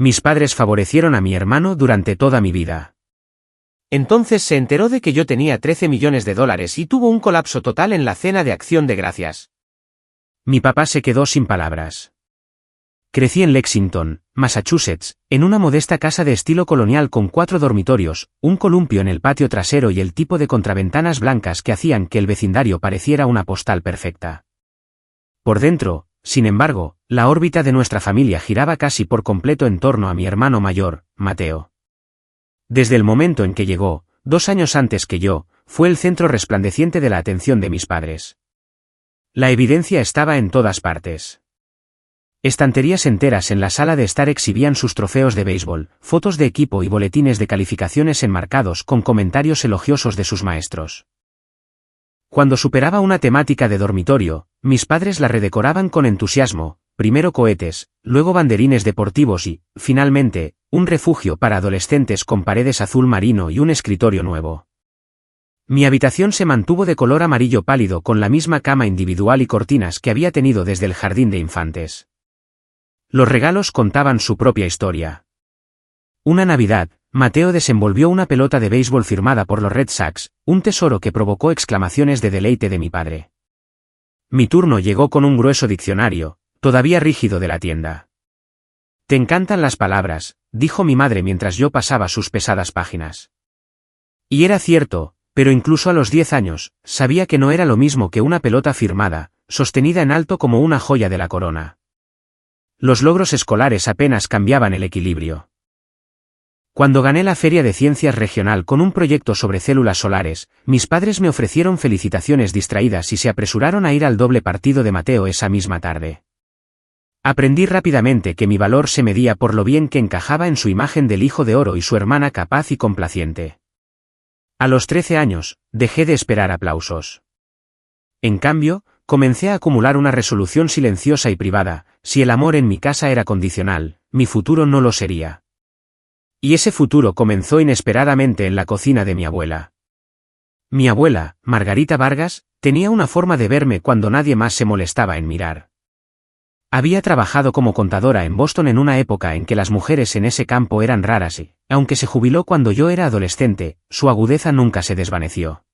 Mis padres favorecieron a mi hermano durante toda mi vida. Entonces se enteró de que yo tenía 13 millones de dólares y tuvo un colapso total en la cena de Acción de Gracias. Mi papá se quedó sin palabras. Crecí en Lexington, Massachusetts, en una modesta casa de estilo colonial con 4 dormitorios, un columpio en el patio trasero y el tipo de contraventanas blancas que hacían que el vecindario pareciera una postal perfecta. Por dentro, sin embargo, la órbita de nuestra familia giraba casi por completo en torno a mi hermano mayor, Mateo. Desde el momento en que llegó, 2 años antes que yo, fue el centro resplandeciente de la atención de mis padres. La evidencia estaba en todas partes. Estanterías enteras en la sala de estar exhibían sus trofeos de béisbol, fotos de equipo y boletines de calificaciones enmarcados con comentarios elogiosos de sus maestros. Cuando superaba una temática de dormitorio, mis padres la redecoraban con entusiasmo, primero cohetes, luego banderines deportivos y, finalmente, un refugio para adolescentes con paredes azul marino y un escritorio nuevo. Mi habitación se mantuvo de color amarillo pálido con la misma cama individual y cortinas que había tenido desde el jardín de infantes. Los regalos contaban su propia historia. Una Navidad, Mateo desenvolvió una pelota de béisbol firmada por los Red Sox, un tesoro que provocó exclamaciones de deleite de mi padre. Mi turno llegó con un grueso diccionario, todavía rígido de la tienda. «Te encantan las palabras», dijo mi madre mientras yo pasaba sus pesadas páginas. Y era cierto, pero incluso a los 10 años, sabía que no era lo mismo que una pelota firmada, sostenida en alto como una joya de la corona. Los logros escolares apenas cambiaban el equilibrio. Cuando gané la Feria de Ciencias Regional con un proyecto sobre células solares, mis padres me ofrecieron felicitaciones distraídas y se apresuraron a ir al doble partido de Mateo esa misma tarde. Aprendí rápidamente que mi valor se medía por lo bien que encajaba en su imagen del hijo de oro y su hermana capaz y complaciente. A los 13 años, dejé de esperar aplausos. En cambio, comencé a acumular una resolución silenciosa y privada: si el amor en mi casa era condicional, mi futuro no lo sería. Y ese futuro comenzó inesperadamente en la cocina de mi abuela. Mi abuela, Margarita Vargas, tenía una forma de verme cuando nadie más se molestaba en mirar. Había trabajado como contadora en Boston en una época en que las mujeres en ese campo eran raras y, aunque se jubiló cuando yo era adolescente, su agudeza nunca se desvaneció.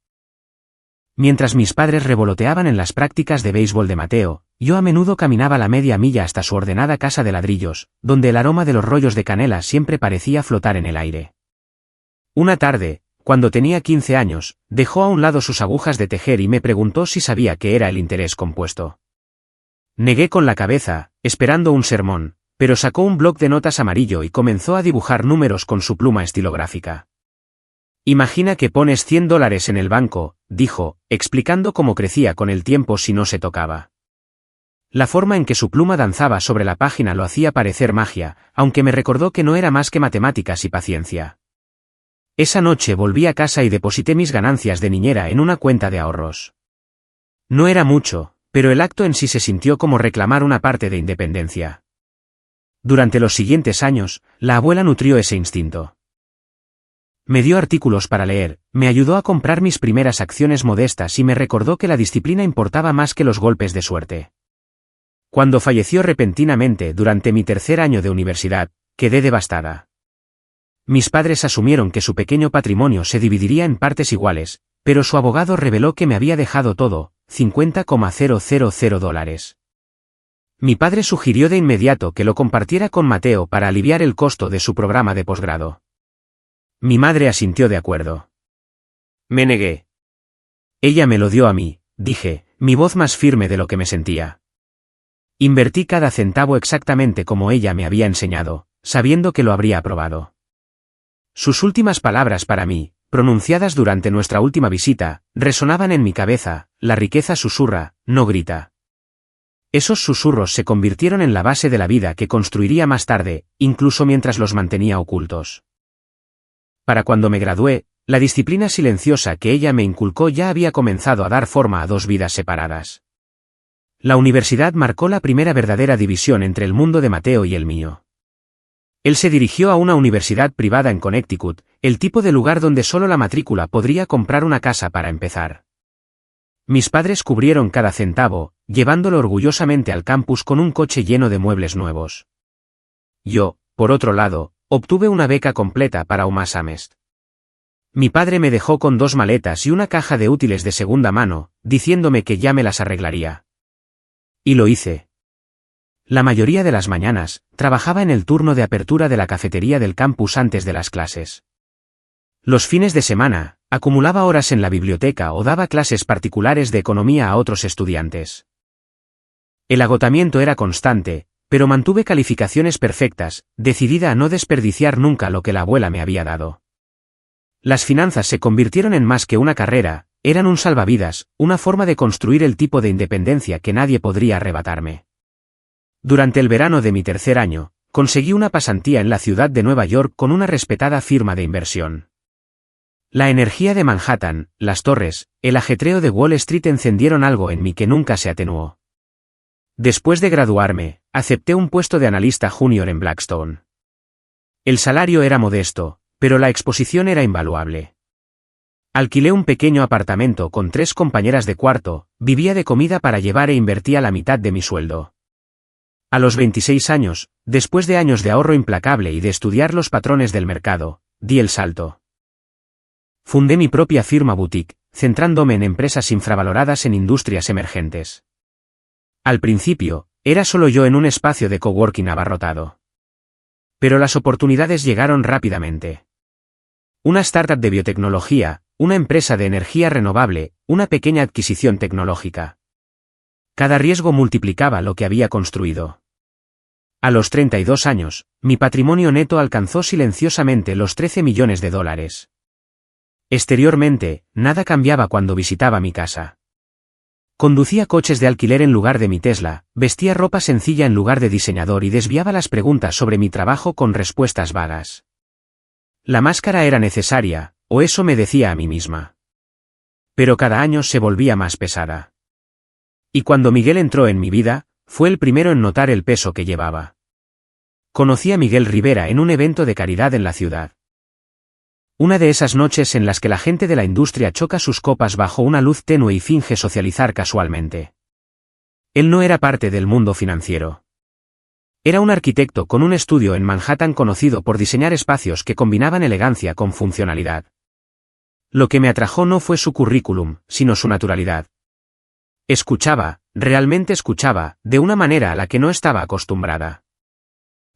Mientras mis padres revoloteaban en las prácticas de béisbol de Mateo, yo a menudo caminaba la media milla hasta su ordenada casa de ladrillos, donde el aroma de los rollos de canela siempre parecía flotar en el aire. Una tarde, cuando tenía 15 años, dejó a un lado sus agujas de tejer y me preguntó si sabía qué era el interés compuesto. Negué con la cabeza, esperando un sermón, pero sacó un bloc de notas amarillo y comenzó a dibujar números con su pluma estilográfica. «Imagina que pones $100 en el banco», dijo, explicando cómo crecía con el tiempo si no se tocaba. La forma en que su pluma danzaba sobre la página lo hacía parecer magia, aunque me recordó que no era más que matemáticas y paciencia. Esa noche volví a casa y deposité mis ganancias de niñera en una cuenta de ahorros. No era mucho, pero el acto en sí se sintió como reclamar una parte de independencia. Durante los siguientes años, la abuela nutrió ese instinto. Me dio artículos para leer, me ayudó a comprar mis primeras acciones modestas y me recordó que la disciplina importaba más que los golpes de suerte. Cuando falleció repentinamente durante mi tercer año de universidad, quedé devastada. Mis padres asumieron que su pequeño patrimonio se dividiría en partes iguales, pero su abogado reveló que me había dejado todo, $50,000. Mi padre sugirió de inmediato que lo compartiera con Mateo para aliviar el costo de su programa de posgrado. Mi madre asintió de acuerdo. Me negué. Ella me lo dio a mí, dije, mi voz más firme de lo que me sentía. Invertí cada centavo exactamente como ella me había enseñado, sabiendo que lo habría aprobado. Sus últimas palabras para mí, pronunciadas durante nuestra última visita, resonaban en mi cabeza: la riqueza susurra, no grita. Esos susurros se convirtieron en la base de la vida que construiría más tarde, incluso mientras los mantenía ocultos. Para cuando me gradué, la disciplina silenciosa que ella me inculcó ya había comenzado a dar forma a 2 vidas separadas. La universidad marcó la primera verdadera división entre el mundo de Mateo y el mío. Él se dirigió a una universidad privada en Connecticut, el tipo de lugar donde solo la matrícula podría comprar una casa para empezar. Mis padres cubrieron cada centavo, llevándolo orgullosamente al campus con un coche lleno de muebles nuevos. Yo, por otro lado, obtuve una beca completa para UMass Amherst. Mi padre me dejó con 2 maletas y una caja de útiles de segunda mano, diciéndome que ya me las arreglaría. Y lo hice. La mayoría de las mañanas, trabajaba en el turno de apertura de la cafetería del campus antes de las clases. Los fines de semana, acumulaba horas en la biblioteca o daba clases particulares de economía a otros estudiantes. El agotamiento era constante, pero mantuve calificaciones perfectas, decidida a no desperdiciar nunca lo que la abuela me había dado. Las finanzas se convirtieron en más que una carrera, eran un salvavidas, una forma de construir el tipo de independencia que nadie podría arrebatarme. Durante el verano de mi 3er año, conseguí una pasantía en la ciudad de Nueva York con una respetada firma de inversión. La energía de Manhattan, las torres, el ajetreo de Wall Street encendieron algo en mí que nunca se atenuó. Después de graduarme, acepté un puesto de analista junior en Blackstone. El salario era modesto, pero la exposición era invaluable. Alquilé un pequeño apartamento con 3 compañeras de cuarto, vivía de comida para llevar e invertía la mitad de mi sueldo. A los 26 años, después de años de ahorro implacable y de estudiar los patrones del mercado, di el salto. Fundé mi propia firma boutique, centrándome en empresas infravaloradas en industrias emergentes. Al principio, era solo yo en un espacio de coworking abarrotado. Pero las oportunidades llegaron rápidamente. Una startup de biotecnología, una empresa de energía renovable, una pequeña adquisición tecnológica. Cada riesgo multiplicaba lo que había construido. A los 32 años, mi patrimonio neto alcanzó silenciosamente los $13 millones. Exteriormente, nada cambiaba cuando visitaba mi casa. Conducía coches de alquiler en lugar de mi Tesla, vestía ropa sencilla en lugar de diseñador y desviaba las preguntas sobre mi trabajo con respuestas vagas. La máscara era necesaria, o eso me decía a mí misma. Pero cada año se volvía más pesada. Y cuando Miguel entró en mi vida, fue el primero en notar el peso que llevaba. Conocí a Miguel Rivera en un evento de caridad en la ciudad. Una de esas noches en las que la gente de la industria choca sus copas bajo una luz tenue y finge socializar casualmente. Él no era parte del mundo financiero. Era un arquitecto con un estudio en Manhattan conocido por diseñar espacios que combinaban elegancia con funcionalidad. Lo que me atrajo no fue su currículum, sino su naturalidad. Escuchaba, realmente escuchaba, de una manera a la que no estaba acostumbrada.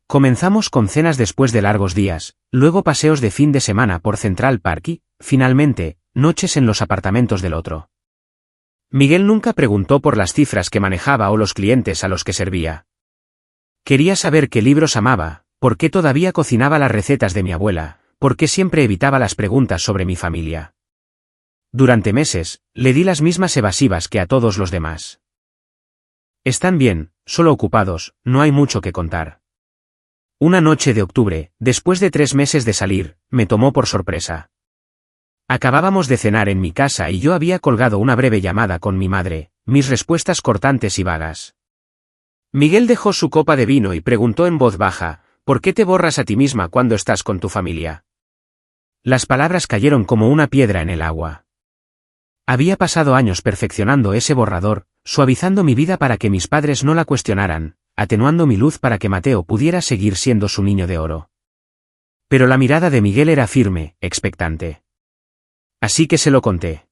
Comenzamos con cenas después de largos días, luego paseos de fin de semana por Central Park y, finalmente, noches en los apartamentos del otro. Miguel nunca preguntó por las cifras que manejaba o los clientes a los que servía. Quería saber qué libros amaba, por qué todavía cocinaba las recetas de mi abuela, por qué siempre evitaba las preguntas sobre mi familia. Durante meses, le di las mismas evasivas que a todos los demás. Están bien, solo ocupados, no hay mucho que contar. Una noche de octubre, después de 3 meses de salir, me tomó por sorpresa. Acabábamos de cenar en mi casa y yo había colgado una breve llamada con mi madre, mis respuestas cortantes y vagas. Miguel dejó su copa de vino y preguntó en voz baja, ¿por qué te borras a ti misma cuando estás con tu familia? Las palabras cayeron como una piedra en el agua. Había pasado años perfeccionando ese borrador, suavizando mi vida para que mis padres no la cuestionaran, atenuando mi luz para que Mateo pudiera seguir siendo su niño de oro. Pero la mirada de Miguel era firme, expectante. Así que se lo conté.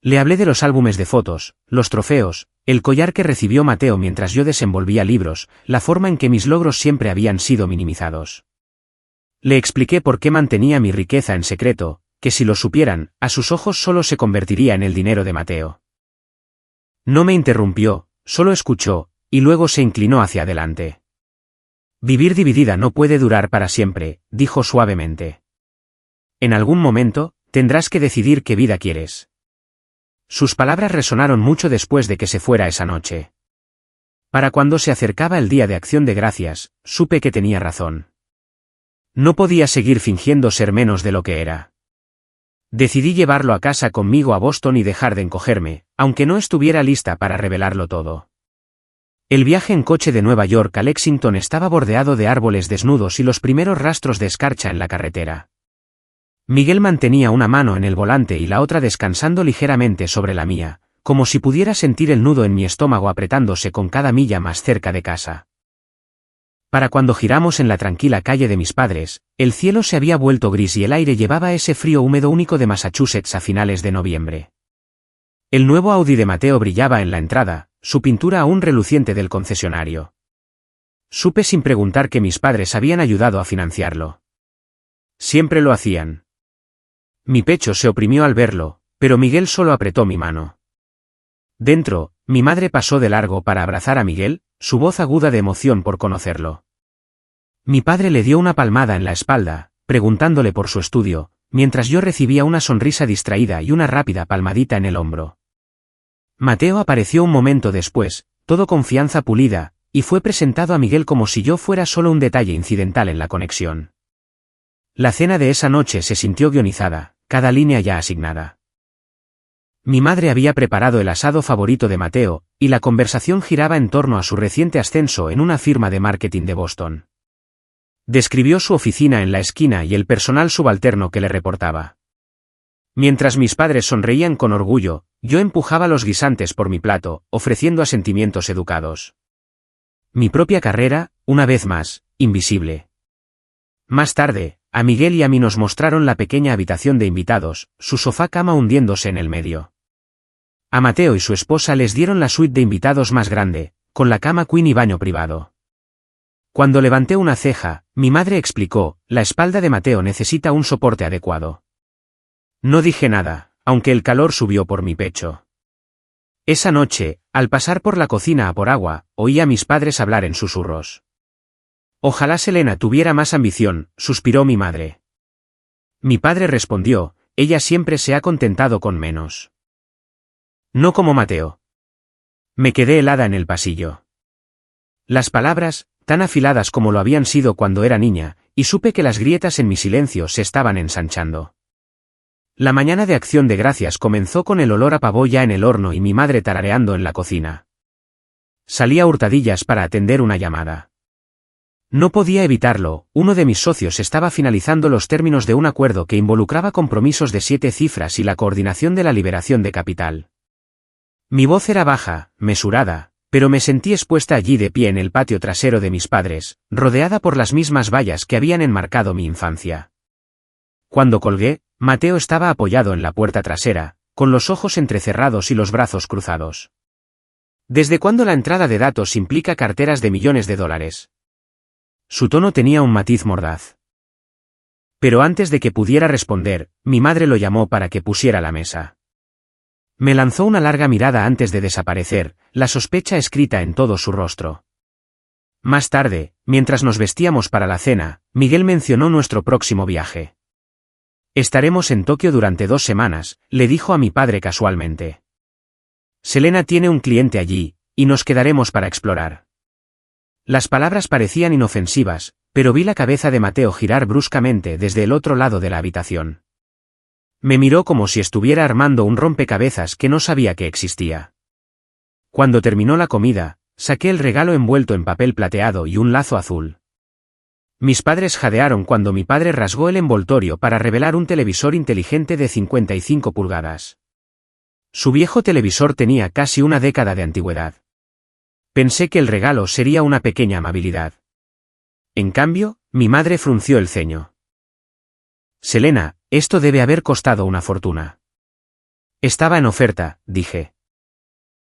Le hablé de los álbumes de fotos, los trofeos, el collar que recibió Mateo mientras yo desenvolvía libros, la forma en que mis logros siempre habían sido minimizados. Le expliqué por qué mantenía mi riqueza en secreto, que si lo supieran, a sus ojos solo se convertiría en el dinero de Mateo. No me interrumpió, solo escuchó, y luego se inclinó hacia adelante. Vivir dividida no puede durar para siempre, dijo suavemente. En algún momento, tendrás que decidir qué vida quieres. Sus palabras resonaron mucho después de que se fuera esa noche. Para cuando se acercaba el día de Acción de Gracias, supe que tenía razón. No podía seguir fingiendo ser menos de lo que era. Decidí llevarlo a casa conmigo a Boston y dejar de encogerme, aunque no estuviera lista para revelarlo todo. El viaje en coche de Nueva York a Lexington estaba bordeado de árboles desnudos y los primeros rastros de escarcha en la carretera. Miguel mantenía una mano en el volante y la otra descansando ligeramente sobre la mía, como si pudiera sentir el nudo en mi estómago apretándose con cada milla más cerca de casa. Para cuando giramos en la tranquila calle de mis padres, el cielo se había vuelto gris y el aire llevaba ese frío húmedo único de Massachusetts a finales de noviembre. El nuevo Audi de Mateo brillaba en la entrada, su pintura aún reluciente del concesionario. Supe sin preguntar que mis padres habían ayudado a financiarlo. Siempre lo hacían. Mi pecho se oprimió al verlo, pero Miguel solo apretó mi mano. Dentro, mi madre pasó de largo para abrazar a Miguel, su voz aguda de emoción por conocerlo. Mi padre le dio una palmada en la espalda, preguntándole por su estudio, mientras yo recibía una sonrisa distraída y una rápida palmadita en el hombro. Mateo apareció un momento después, todo confianza pulida, y fue presentado a Miguel como si yo fuera solo un detalle incidental en la conexión. La cena de esa noche se sintió guionizada, cada línea ya asignada. Mi madre había preparado el asado favorito de Mateo, y la conversación giraba en torno a su reciente ascenso en una firma de marketing de Boston. Describió su oficina en la esquina y el personal subalterno que le reportaba. Mientras mis padres sonreían con orgullo, yo empujaba los guisantes por mi plato, ofreciendo asentimientos educados. Mi propia carrera, una vez más, invisible. Más tarde, a Miguel y a mí nos mostraron la pequeña habitación de invitados, su sofá-cama hundiéndose en el medio. A Mateo y su esposa les dieron la suite de invitados más grande, con la cama queen y baño privado. Cuando levanté una ceja, mi madre explicó, la espalda de Mateo necesita un soporte adecuado. No dije nada, aunque el calor subió por mi pecho. Esa noche, al pasar por la cocina a por agua, oí a mis padres hablar en susurros. Ojalá Selena tuviera más ambición, suspiró mi madre. Mi padre respondió, ella siempre se ha contentado con menos. No como Mateo. Me quedé helada en el pasillo. Las palabras, tan afiladas como lo habían sido cuando era niña, y supe que las grietas en mi silencio se estaban ensanchando. La mañana de Acción de Gracias comenzó con el olor a pavo ya en el horno y mi madre tarareando en la cocina. Salí a hurtadillas para atender una llamada. No podía evitarlo, uno de mis socios estaba finalizando los términos de un acuerdo que involucraba compromisos de 7 cifras y la coordinación de la liberación de capital. Mi voz era baja, mesurada, pero me sentí expuesta allí de pie en el patio trasero de mis padres, rodeada por las mismas vallas que habían enmarcado mi infancia. Cuando colgué, Mateo estaba apoyado en la puerta trasera, con los ojos entrecerrados y los brazos cruzados. ¿Desde cuándo la entrada de datos implica carteras de millones de dólares? Su tono tenía un matiz mordaz. Pero antes de que pudiera responder, mi madre lo llamó para que pusiera la mesa. Me lanzó una larga mirada antes de desaparecer, la sospecha escrita en todo su rostro. Más tarde, mientras nos vestíamos para la cena, Miguel mencionó nuestro próximo viaje. Estaremos en Tokio durante 2 semanas, le dijo a mi padre casualmente. Selena tiene un cliente allí, y nos quedaremos para explorar. Las palabras parecían inofensivas, pero vi la cabeza de Mateo girar bruscamente desde el otro lado de la habitación. Me miró como si estuviera armando un rompecabezas que no sabía que existía. Cuando terminó la comida, saqué el regalo envuelto en papel plateado y un lazo azul. Mis padres jadearon cuando mi padre rasgó el envoltorio para revelar un televisor inteligente de 55 pulgadas. Su viejo televisor tenía casi una década de antigüedad. Pensé que el regalo sería una pequeña amabilidad. En cambio, mi madre frunció el ceño. Selena, esto debe haber costado una fortuna. Estaba en oferta, dije.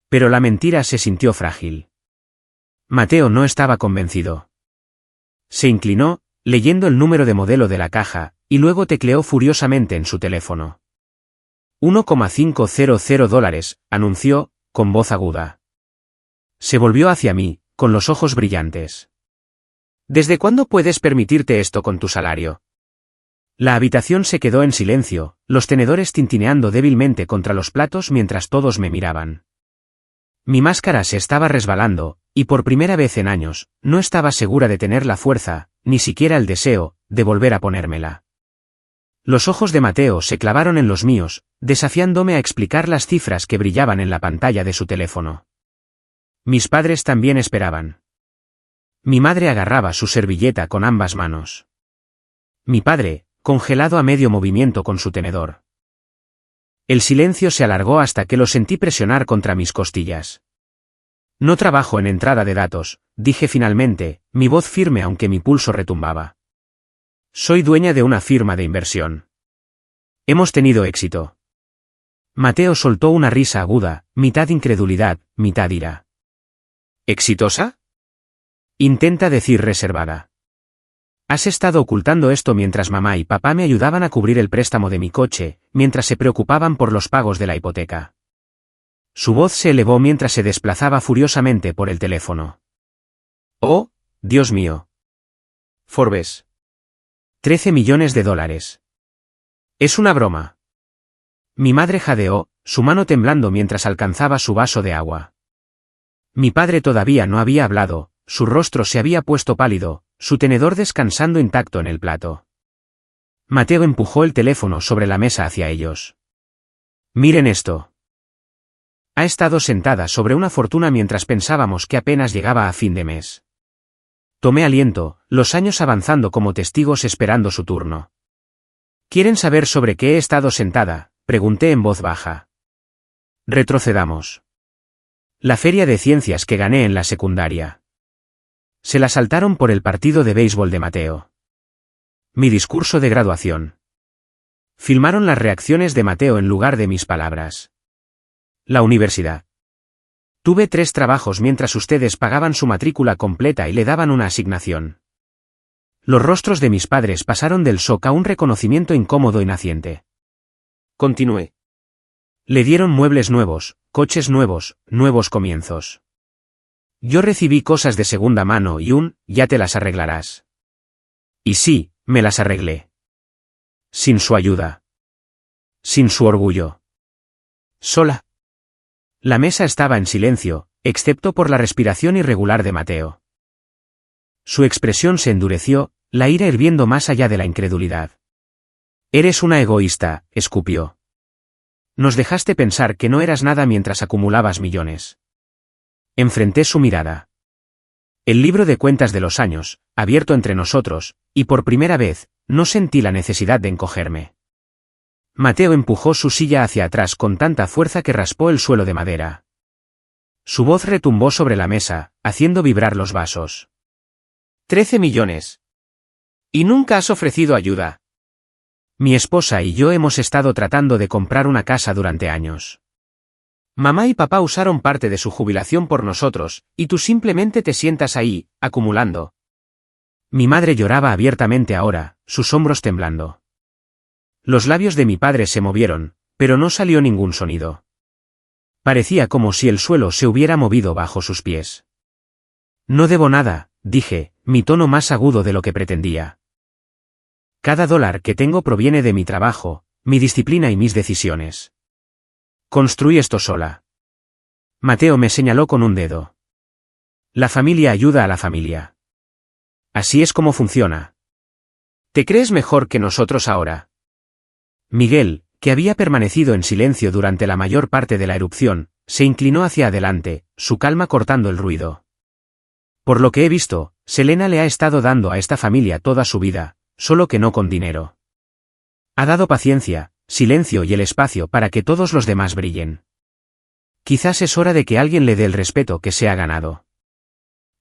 Pero la mentira se sintió frágil. Mateo no estaba convencido. Se inclinó, leyendo el número de modelo de la caja, y luego tecleó furiosamente en su teléfono. $1,500, anunció, con voz aguda. Se volvió hacia mí, con los ojos brillantes. ¿Desde cuándo puedes permitirte esto con tu salario? La habitación se quedó en silencio, los tenedores tintineando débilmente contra los platos mientras todos me miraban. Mi máscara se estaba resbalando, y por primera vez en años, no estaba segura de tener la fuerza, ni siquiera el deseo, de volver a ponérmela. Los ojos de Mateo se clavaron en los míos, desafiándome a explicar las cifras que brillaban en la pantalla de su teléfono. Mis padres también esperaban. Mi madre agarraba su servilleta con ambas manos. Mi padre, congelado a medio movimiento con su tenedor. El silencio se alargó hasta que lo sentí presionar contra mis costillas. No trabajo en entrada de datos, dije finalmente, mi voz firme aunque mi pulso retumbaba. Soy dueña de una firma de inversión. Hemos tenido éxito. Mateo soltó una risa aguda, mitad incredulidad, mitad ira. ¿Exitosa? Intenta decir reservada. Has estado ocultando esto mientras mamá y papá me ayudaban a cubrir el préstamo de mi coche, mientras se preocupaban por los pagos de la hipoteca. Su voz se elevó mientras se desplazaba furiosamente por el teléfono. ¡Oh, Dios mío! Forbes. 13 millones de dólares. Es una broma. Mi madre jadeó, su mano temblando mientras alcanzaba su vaso de agua. Mi padre todavía no había hablado, su rostro se había puesto pálido, su tenedor descansando intacto en el plato. Mateo empujó el teléfono sobre la mesa hacia ellos. Miren esto. Ha estado sentada sobre una fortuna mientras pensábamos que apenas llegaba a fin de mes. Tomé aliento, los años avanzando como testigos esperando su turno. ¿Quieren saber sobre qué he estado sentada?, pregunté en voz baja. Retrocedamos. La feria de ciencias que gané en la secundaria. Se la saltaron por el partido de béisbol de Mateo. Mi discurso de graduación. Filmaron las reacciones de Mateo en lugar de mis palabras. La universidad. Tuve 3 trabajos mientras ustedes pagaban su matrícula completa y le daban una asignación. Los rostros de mis padres pasaron del shock a un reconocimiento incómodo y naciente. Continué. Le dieron muebles nuevos, coches nuevos, nuevos comienzos. Yo recibí cosas de segunda mano y ya te las arreglarás. Y sí, me las arreglé. Sin su ayuda. Sin su orgullo. Sola. La mesa estaba en silencio, excepto por la respiración irregular de Mateo. Su expresión se endureció, la ira hirviendo más allá de la incredulidad. Eres una egoísta, escupió. Nos dejaste pensar que no eras nada mientras acumulabas millones. Enfrenté su mirada. El libro de cuentas de los años, abierto entre nosotros, y por primera vez, no sentí la necesidad de encogerme. Mateo empujó su silla hacia atrás con tanta fuerza que raspó el suelo de madera. Su voz retumbó sobre la mesa, haciendo vibrar los vasos. 13 millones. ¿Y nunca has ofrecido ayuda? Mi esposa y yo hemos estado tratando de comprar una casa durante años. Mamá y papá usaron parte de su jubilación por nosotros, y tú simplemente te sientas ahí, acumulando. Mi madre lloraba abiertamente ahora, sus hombros temblando. Los labios de mi padre se movieron, pero no salió ningún sonido. Parecía como si el suelo se hubiera movido bajo sus pies. No debo nada, dije, mi tono más agudo de lo que pretendía. Cada dólar que tengo proviene de mi trabajo, mi disciplina y mis decisiones. Construí esto sola. Mateo me señaló con un dedo. La familia ayuda a la familia. Así es como funciona. ¿Te crees mejor que nosotros ahora? Miguel, que había permanecido en silencio durante la mayor parte de la erupción, se inclinó hacia adelante, su calma cortando el ruido. Por lo que he visto, Selena le ha estado dando a esta familia toda su vida, solo que no con dinero. Ha dado paciencia, silencio y el espacio para que todos los demás brillen. Quizás es hora de que alguien le dé el respeto que se ha ganado.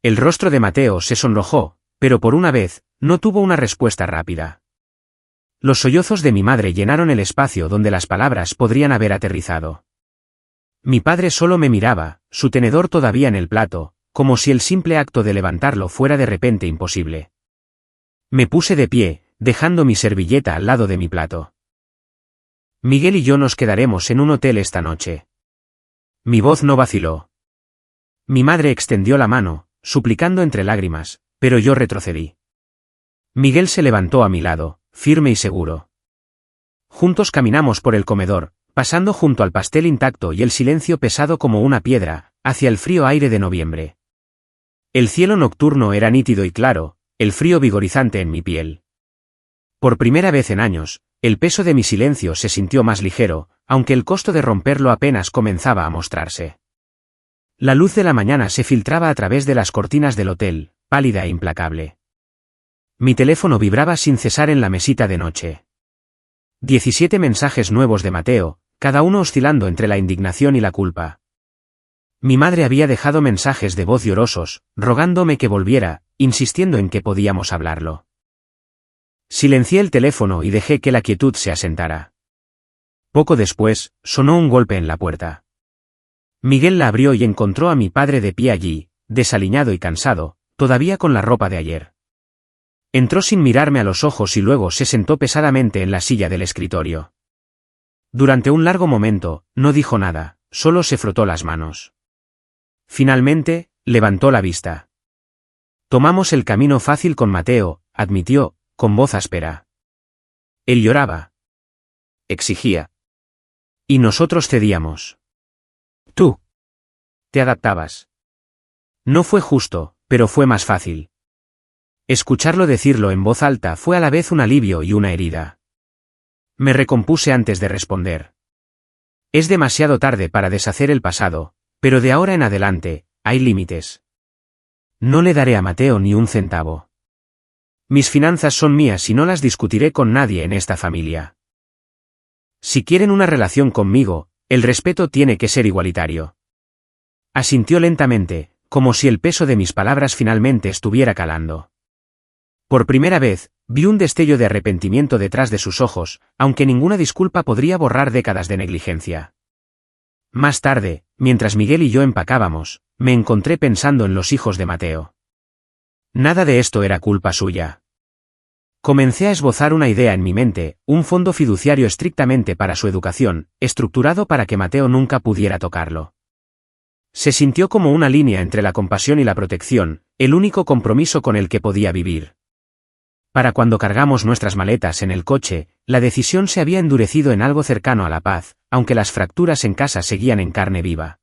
El rostro de Mateo se sonrojó, pero por una vez, no tuvo una respuesta rápida. Los sollozos de mi madre llenaron el espacio donde las palabras podrían haber aterrizado. Mi padre solo me miraba, su tenedor todavía en el plato, como si el simple acto de levantarlo fuera de repente imposible. Me puse de pie, dejando mi servilleta al lado de mi plato. Miguel y yo nos quedaremos en un hotel esta noche. Mi voz no vaciló. Mi madre extendió la mano, suplicando entre lágrimas, pero yo retrocedí. Miguel se levantó a mi lado, firme y seguro. Juntos caminamos por el comedor, pasando junto al pastel intacto y el silencio pesado como una piedra, hacia el frío aire de noviembre. El cielo nocturno era nítido y claro, el frío vigorizante en mi piel. Por primera vez en años, el peso de mi silencio se sintió más ligero, aunque el costo de romperlo apenas comenzaba a mostrarse. La luz de la mañana se filtraba a través de las cortinas del hotel, pálida e implacable. Mi teléfono vibraba sin cesar en la mesita de noche. 17 mensajes nuevos de Mateo, cada uno oscilando entre la indignación y la culpa. Mi madre había dejado mensajes de voz llorosos, rogándome que volviera, insistiendo en que podíamos hablarlo. Silencié el teléfono y dejé que la quietud se asentara. Poco después, sonó un golpe en la puerta. Miguel la abrió y encontró a mi padre de pie allí, desaliñado y cansado, todavía con la ropa de ayer. Entró sin mirarme a los ojos y luego se sentó pesadamente en la silla del escritorio. Durante un largo momento, no dijo nada, solo se frotó las manos. Finalmente, levantó la vista. Tomamos el camino fácil con Mateo, admitió, con voz áspera. Él lloraba. Exigía. Y nosotros cedíamos. Tú. Te adaptabas. No fue justo, pero fue más fácil. Escucharlo decirlo en voz alta fue a la vez un alivio y una herida. Me recompuse antes de responder. Es demasiado tarde para deshacer el pasado, pero de ahora en adelante, hay límites. No le daré a Mateo ni un centavo. Mis finanzas son mías y no las discutiré con nadie en esta familia. Si quieren una relación conmigo, el respeto tiene que ser igualitario. Asintió lentamente, como si el peso de mis palabras finalmente estuviera calando. Por primera vez, vi un destello de arrepentimiento detrás de sus ojos, aunque ninguna disculpa podría borrar décadas de negligencia. Más tarde, mientras Miguel y yo empacábamos, me encontré pensando en los hijos de Mateo. Nada de esto era culpa suya. Comencé a esbozar una idea en mi mente, un fondo fiduciario estrictamente para su educación, estructurado para que Mateo nunca pudiera tocarlo. Se sintió como una línea entre la compasión y la protección, el único compromiso con el que podía vivir. Para cuando cargamos nuestras maletas en el coche, la decisión se había endurecido en algo cercano a la paz, aunque las fracturas en casa seguían en carne viva.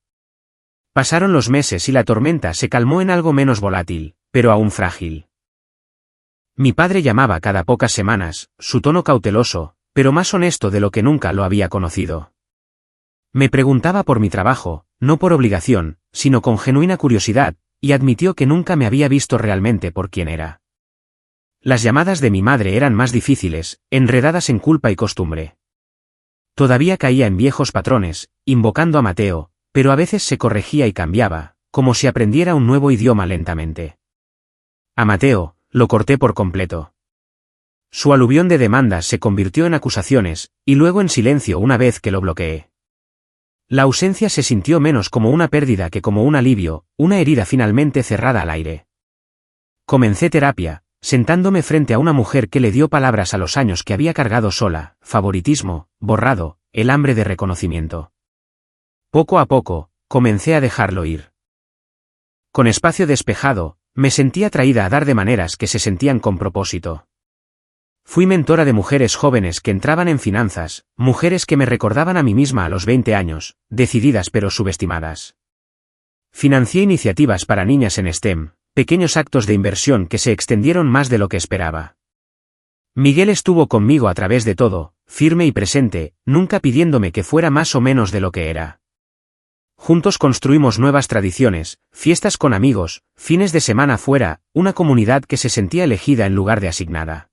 Pasaron los meses y la tormenta se calmó en algo menos volátil, pero aún frágil. Mi padre llamaba cada pocas semanas, su tono cauteloso, pero más honesto de lo que nunca lo había conocido. Me preguntaba por mi trabajo, no por obligación, sino con genuina curiosidad, y admitió que nunca me había visto realmente por quién era. Las llamadas de mi madre eran más difíciles, enredadas en culpa y costumbre. Todavía caía en viejos patrones, invocando a Mateo, pero a veces se corregía y cambiaba, como si aprendiera un nuevo idioma lentamente. A Mateo, lo corté por completo. Su aluvión de demandas se convirtió en acusaciones, y luego en silencio una vez que lo bloqueé. La ausencia se sintió menos como una pérdida que como un alivio, una herida finalmente cerrada al aire. Comencé terapia, sentándome frente a una mujer que le dio palabras a los años que había cargado sola, favoritismo, borrado, el hambre de reconocimiento. Poco a poco, comencé a dejarlo ir. Con espacio despejado, me sentí atraída a dar de maneras que se sentían con propósito. Fui mentora de mujeres jóvenes que entraban en finanzas, mujeres que me recordaban a mí misma a los 20 años, decididas pero subestimadas. Financié iniciativas para niñas en STEM, pequeños actos de inversión que se extendieron más de lo que esperaba. Miguel estuvo conmigo a través de todo, firme y presente, nunca pidiéndome que fuera más o menos de lo que era. Juntos construimos nuevas tradiciones, fiestas con amigos, fines de semana fuera, una comunidad que se sentía elegida en lugar de asignada.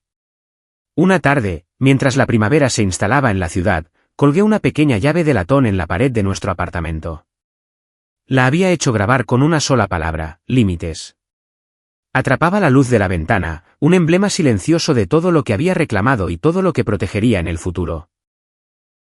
Una tarde, mientras la primavera se instalaba en la ciudad, colgué una pequeña llave de latón en la pared de nuestro apartamento. La había hecho grabar con una sola palabra: límites. Atrapaba la luz de la ventana, un emblema silencioso de todo lo que había reclamado y todo lo que protegería en el futuro.